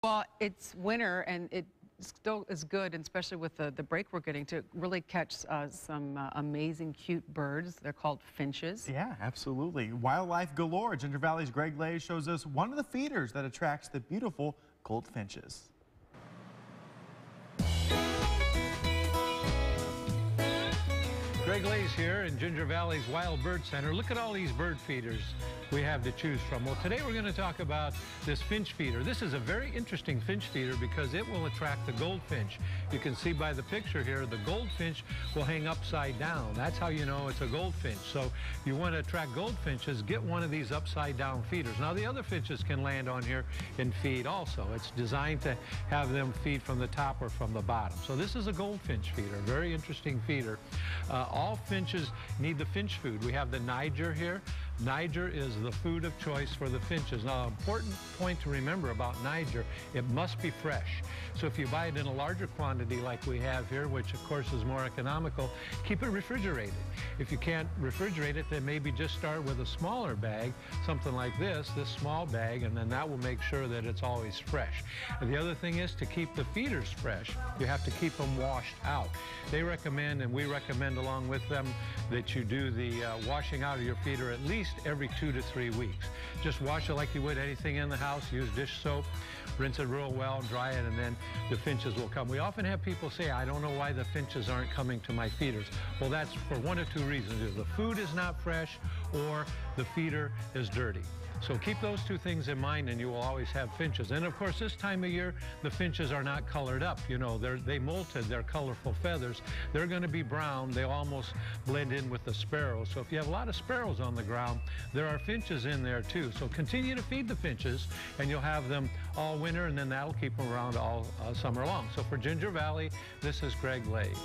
Well, it's winter and it still is good, and especially with the break we're getting, to really catch some amazing, cute birds. They're called finches. Yeah, absolutely. Wildlife galore. Ginger Valley's Greg Leyes shows us one of the feeders that attracts the beautiful goldfinches. Greg Leyes here in Ginger Valley's Wild Bird Center. Look at all these bird feeders we have to choose from. Well, today we're going to talk about this finch feeder. This is a very interesting finch feeder because it will attract the goldfinch. You can see by the picture here, the goldfinch will hang upside down. That's how you know it's a goldfinch. So if you want to attract goldfinches, get one of these upside down feeders. Now the other finches can land on here and feed also. It's designed to have them feed from the top or from the bottom. So this is a goldfinch feeder, very interesting feeder. All finches need the finch food. We have the Niger here. Niger is the food of choice for the finches. Now, an important point to remember about Niger, it must be fresh. So if you buy it in a larger quantity like we have here, which of course is more economical, keep it refrigerated. If you can't refrigerate it, then maybe just start with a smaller bag, something like this small bag, and then that will make sure that it's always fresh. And the other thing is to keep the feeders fresh, you have to keep them washed out. They recommend, and we recommend along with them, that you do the washing out of your feeder at least every 2 to 3 weeks. Just wash it like you would anything in the house. Use dish soap, rinse it real well, dry it, and then the finches will come. We often have people say, I don't know why the finches aren't coming to my feeders. Well, that's for one of two reasons. Either the food is not fresh or the feeder is dirty. So keep those two things in mind and you will always have finches. And of course, this time of year, the finches are not colored up. You know, they molted their colorful feathers. They're going to be brown. They almost blend in with the sparrows. So if you have a lot of sparrows on the ground, there are finches in there too. So continue to feed the finches and you'll have them all winter, and then that'll keep them around all summer long. So for Ginger Valley, this is Greg Leyes.